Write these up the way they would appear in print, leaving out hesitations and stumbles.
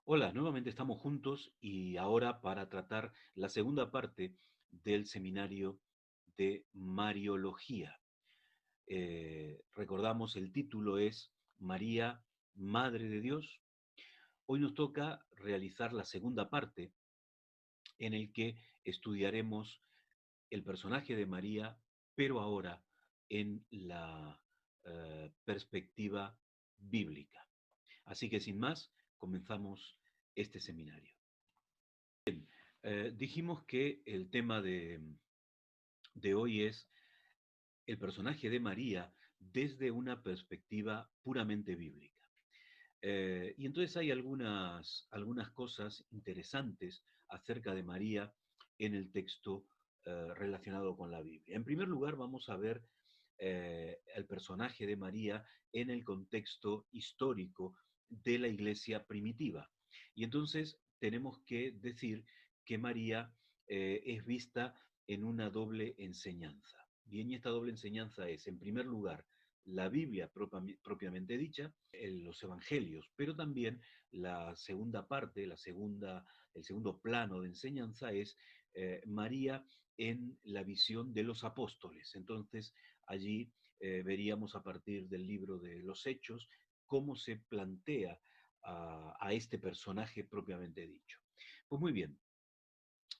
Hola, nuevamente estamos juntos y ahora para tratar la segunda parte del seminario de Mariología. Recordamos, el título es María, Madre de Dios. Hoy nos toca realizar la segunda parte en el que estudiaremos el personaje de María, pero ahora en la perspectiva bíblica. Así que sin más, comenzamos este seminario. Dijimos que el tema de hoy es el personaje de María desde una perspectiva puramente bíblica. Y entonces hay algunas cosas interesantes acerca de María en el texto relacionado con la Biblia. En primer lugar, vamos a ver el personaje de María en el contexto histórico de la iglesia primitiva. Y entonces tenemos que decir que María es vista en una doble enseñanza. Bien, y esta doble enseñanza es, en primer lugar, la Biblia propiamente dicha, los evangelios, pero también la segunda parte, el segundo plano de enseñanza es María en la visión de los apóstoles. Entonces, allí veríamos a partir del libro de los Hechos cómo se plantea a este personaje propiamente dicho. Pues muy bien,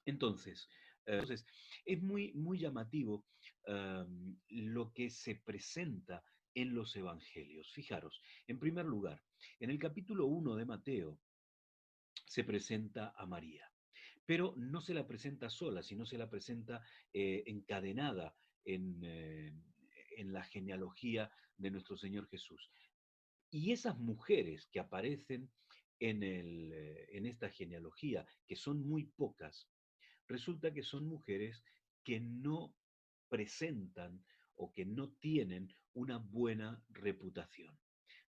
entonces, entonces es muy llamativo lo que se presenta en los evangelios. Fijaros, en primer lugar, en el capítulo 1 de Mateo se presenta a María, pero no se la presenta sola, sino se la presenta encadenada en, eh, en la genealogía de nuestro Señor Jesús. Y esas mujeres que aparecen en esta genealogía, que son muy pocas, resulta que son mujeres que no presentan o que no tienen una buena reputación.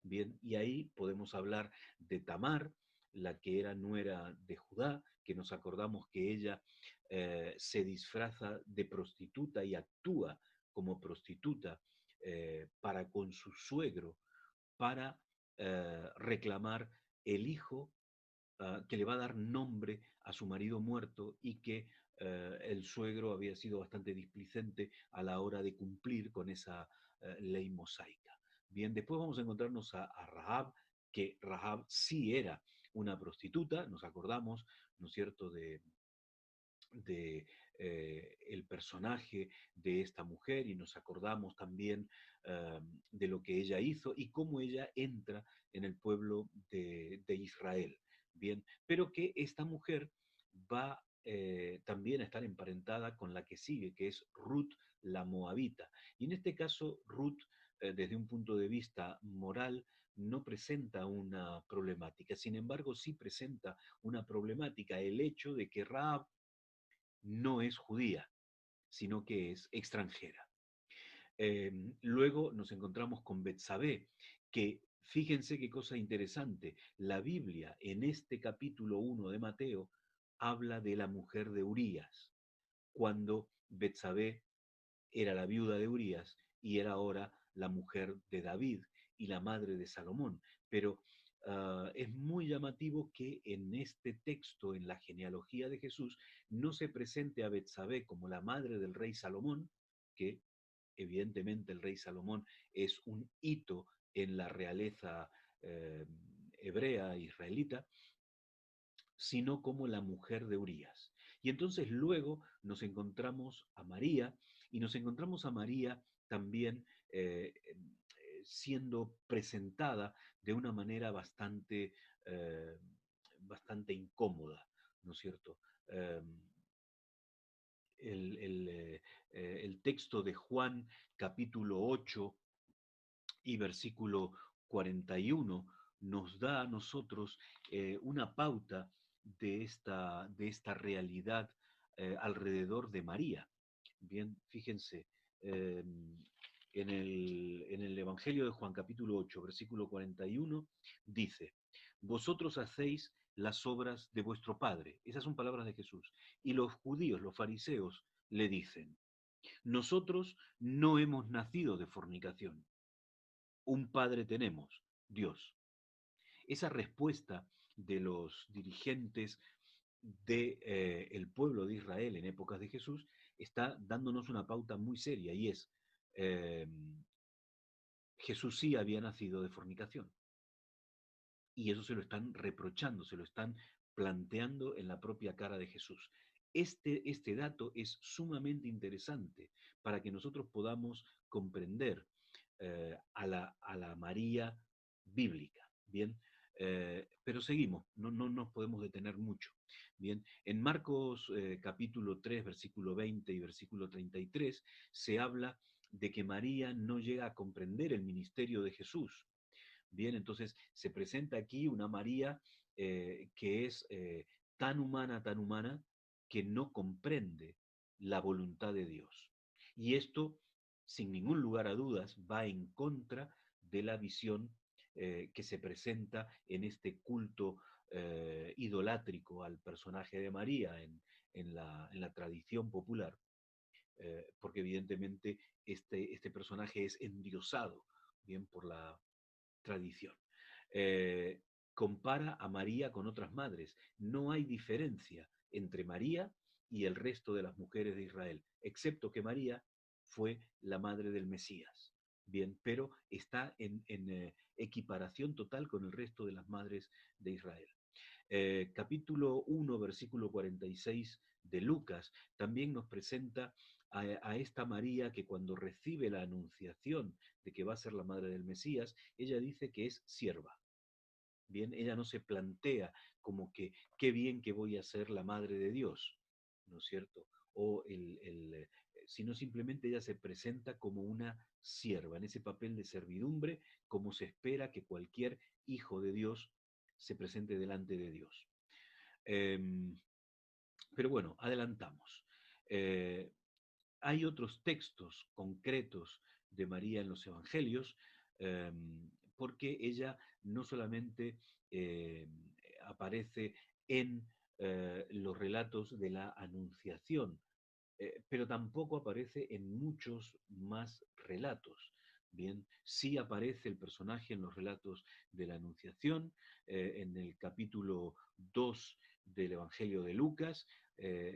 Bien, y ahí podemos hablar de Tamar, la que era nuera de Judá, que nos acordamos que ella se disfraza de prostituta y actúa como prostituta para con su suegro, para reclamar el hijo que le va a dar nombre a su marido muerto y que el suegro había sido bastante displicente a la hora de cumplir con esa ley mosaica. Bien, después vamos a encontrarnos a Rahab, que Rahab sí era una prostituta, nos acordamos, ¿no es cierto?, de el personaje de esta mujer y nos acordamos también de lo que ella hizo y cómo ella entra en el pueblo de Israel. Bien, pero que esta mujer va también a estar emparentada con la que sigue, que es Ruth la Moabita. Y en este caso, Ruth, desde un punto de vista moral, no presenta una problemática. Sin embargo, sí presenta una problemática el hecho de que Rahab no es judía, sino que es extranjera. Eh, Luego nos encontramos con Betsabé, que fíjense qué cosa interesante, la Biblia en este capítulo 1 de Mateo habla de la mujer de Urías, cuando Betsabé era la viuda de Urías y era ahora la mujer de David y la madre de Salomón. Pero es muy llamativo que en este texto, en la genealogía de Jesús, no se presente a Betsabé como la madre del rey Salomón, que evidentemente el rey Salomón es un hito en la realeza eh, hebrea israelita, sino como la mujer de Urías. Y entonces luego nos encontramos a María y nos encontramos a María también siendo presentada de una manera bastante incómoda, ¿no es cierto? Eh, el texto de Juan capítulo 8 y versículo 41 nos da a nosotros una pauta de esta realidad alrededor de María. Bien, fíjense, eh, en el Evangelio de Juan capítulo 8, versículo 41, dice, vosotros hacéis las obras de vuestro Padre. Esas son palabras de Jesús. Y los judíos, los fariseos, le dicen, nosotros no hemos nacido de fornicación, un Padre tenemos, Dios. Esa respuesta de los dirigentes del pueblo de Israel en épocas de Jesús, está dándonos una pauta muy seria y es, eh, Jesús sí había nacido de fornicación. Y eso se lo están reprochando, se lo están planteando en la propia cara de Jesús. Este dato es sumamente interesante para que nosotros podamos comprender a la María bíblica. Bien, pero seguimos, no nos podemos detener mucho. Bien, en Marcos capítulo 3, versículo 20 y versículo 33, se habla de que María no llega a comprender el ministerio de Jesús. Bien, entonces se presenta aquí una María que es tan humana, que no comprende la voluntad de Dios. Y esto, sin ningún lugar a dudas, va en contra de la visión que se presenta en este culto idolátrico al personaje de María en la tradición popular, porque evidentemente este personaje es endiosado, bien, por la tradición. Eh, Compara a María con otras madres. No hay diferencia entre María y el resto de las mujeres de Israel, excepto que María fue la madre del Mesías. Bien, pero está en equiparación total con el resto de las madres de Israel. Capítulo 1, versículo 46 de Lucas, también nos presenta a esta María que cuando recibe la anunciación de que va a ser la madre del Mesías, ella dice que es sierva. Bien, ella no se plantea como que qué bien que voy a ser la madre de Dios, ¿no es cierto? Sino simplemente ella se presenta como una sierva, en ese papel de servidumbre, como se espera que cualquier hijo de Dios se presente delante de Dios. Em, pero bueno, adelantamos. Eh, Hay otros textos concretos de María en los Evangelios, eh, porque ella no solamente eh, aparece en los relatos de la Anunciación, pero tampoco aparece en muchos más relatos. Bien, sí aparece el personaje en los relatos de la Anunciación, en el capítulo 2 del Evangelio de Lucas,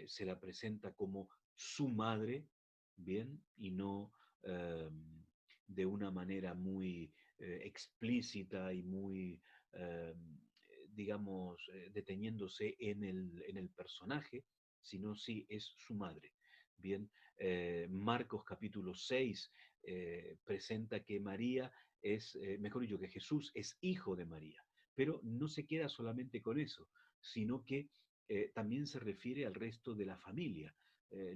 se la presenta como su madre, bien, y no de una manera muy explícita y muy, eh, digamos, deteniéndose en el personaje, sino sí es su madre. Bien, Marcos capítulo 6 presenta que María es, mejor dicho, que Jesús es hijo de María, pero no se queda solamente con eso, sino que también se refiere al resto de la familia.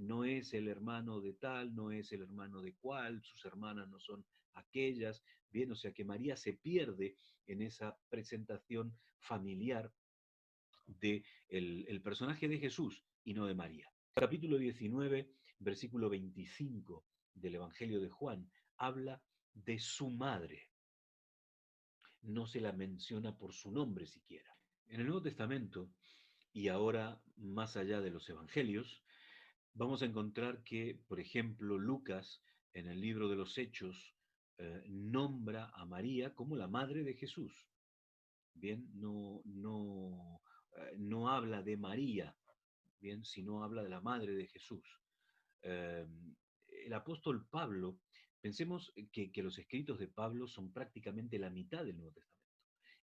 No es el hermano de tal, no es el hermano de cual, sus hermanas no son aquellas, bien, o sea que María se pierde en esa presentación familiar de el personaje de Jesús y no de María. Capítulo 19, versículo 25 del Evangelio de Juan, habla de su madre. No se la menciona por su nombre siquiera. En el Nuevo Testamento, y ahora más allá de los Evangelios, vamos a encontrar que, por ejemplo, Lucas, en el libro de los Hechos, nombra a María como la madre de Jesús. Bien, no habla de María, bien, sino habla de la madre de Jesús. Eh, el apóstol Pablo, pensemos que los escritos de Pablo son prácticamente la mitad del Nuevo Testamento.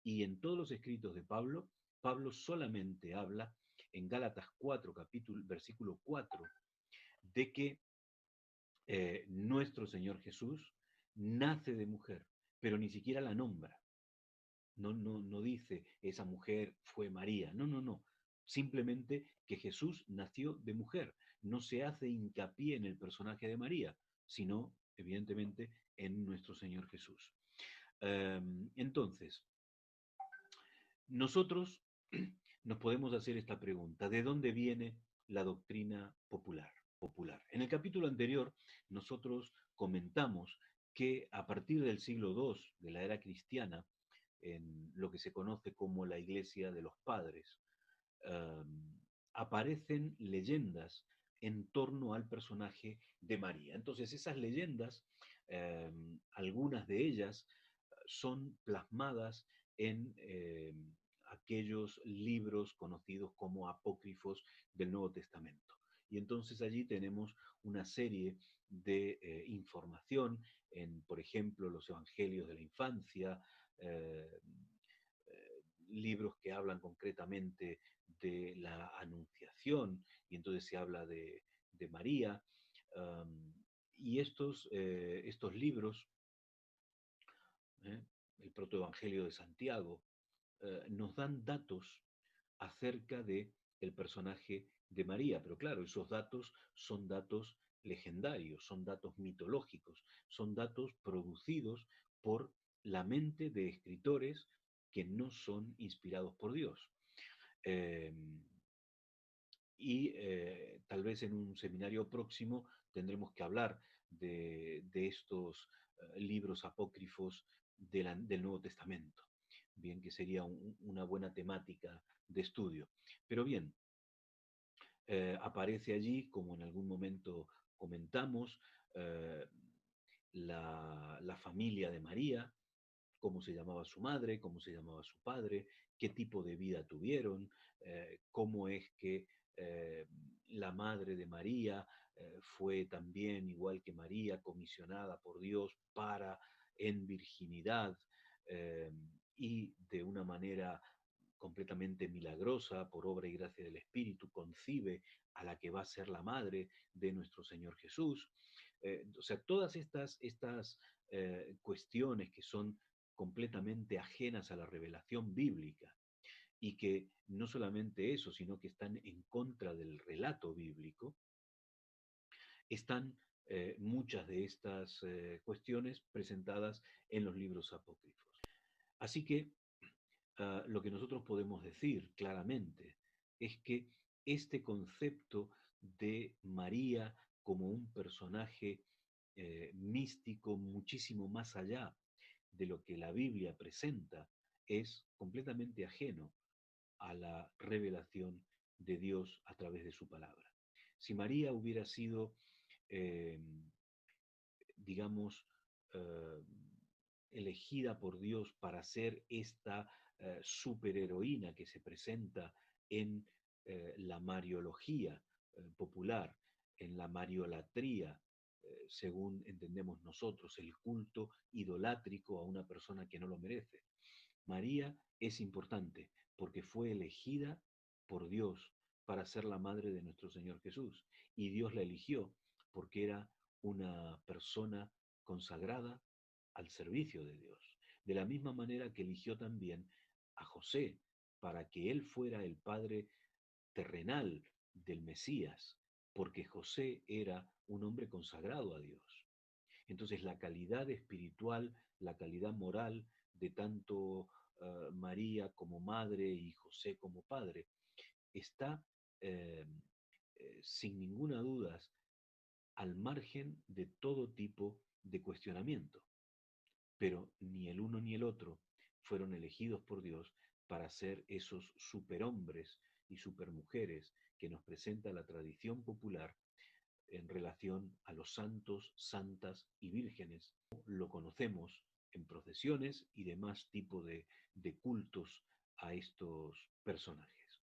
Y en todos los escritos de Pablo, Pablo solamente habla en Gálatas 4, capítulo, versículo 4, de que nuestro Señor Jesús nace de mujer, pero ni siquiera la nombra. No dice esa mujer fue María, no. Simplemente que Jesús nació de mujer. No se hace hincapié en el personaje de María, sino, evidentemente, en nuestro Señor Jesús. Entonces, nosotros nos podemos hacer esta pregunta: ¿de dónde viene la doctrina popular? En el capítulo anterior, nosotros comentamos que a partir del siglo II de la era cristiana, en lo que se conoce como la Iglesia de los Padres, eh, aparecen leyendas en torno al personaje de María. Entonces, esas leyendas, algunas de ellas son plasmadas en aquellos libros conocidos como apócrifos del Nuevo Testamento. Y entonces allí tenemos una serie de información en, por ejemplo, los Evangelios de la Infancia, eh, libros que hablan concretamente de la Anunciación, y entonces se habla de María. Um, y estos libros, ¿eh? El protoevangelio de Santiago, nos dan datos acerca de el personaje de María, pero claro, esos datos son datos legendarios, son datos mitológicos, son datos producidos por la mente de escritores que no son inspirados por Dios. Eh, y tal vez en un seminario próximo tendremos que hablar de estos libros apócrifos del Nuevo Testamento. Bien, que sería una buena temática de estudio. Pero bien, aparece allí, como en algún momento comentamos, eh, la familia de María, cómo se llamaba su madre, cómo se llamaba su padre, qué tipo de vida tuvieron, cómo es que eh, la madre de María fue también, igual que María, comisionada por Dios para en virginidad eh, y de una manera completamente milagrosa, por obra y gracia del Espíritu, concibe a la que va a ser la madre de nuestro Señor Jesús. O sea, todas estas cuestiones que son completamente ajenas a la revelación bíblica y que no solamente eso, sino que están en contra del relato bíblico, están muchas de estas cuestiones presentadas en los libros apócrifos. Así que lo que nosotros podemos decir claramente es que este concepto de María como un personaje místico muchísimo más allá de lo que la Biblia presenta es completamente ajeno a la revelación de Dios a través de su palabra. Si María hubiera sido, eh, digamos, eh, elegida por Dios para ser esta superheroína que se presenta en la mariología popular, en la mariolatría, según entendemos nosotros, el culto idolátrico a una persona que no lo merece. María es importante porque fue elegida por Dios para ser la madre de nuestro Señor Jesús. Y Dios la eligió porque era una persona consagrada al servicio de Dios. De la misma manera que eligió también a José para que él fuera el padre terrenal del Mesías, porque José era un hombre consagrado a Dios. Entonces la calidad espiritual, la calidad moral de tanto María como madre y José como padre está eh, sin ninguna duda al margen de todo tipo de cuestionamiento. Pero ni el uno ni el otro fueron elegidos por Dios para ser esos superhombres y supermujeres que nos presenta la tradición popular en relación a los santos, santas y vírgenes. Lo conocemos en procesiones y demás tipo de cultos a estos personajes.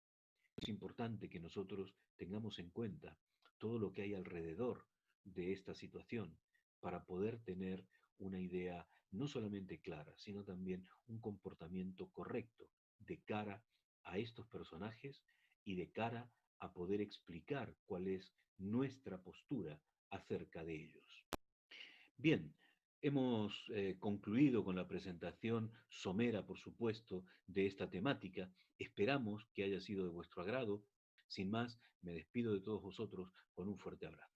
Es importante que nosotros tengamos en cuenta todo lo que hay alrededor de esta situación para poder tener una idea no solamente clara, sino también un comportamiento correcto de cara a estos personajes y de cara a poder explicar cuál es nuestra postura acerca de ellos. Bien, hemos concluido con la presentación somera, por supuesto, de esta temática. Esperamos que haya sido de vuestro agrado. Sin más, me despido de todos vosotros con un fuerte abrazo.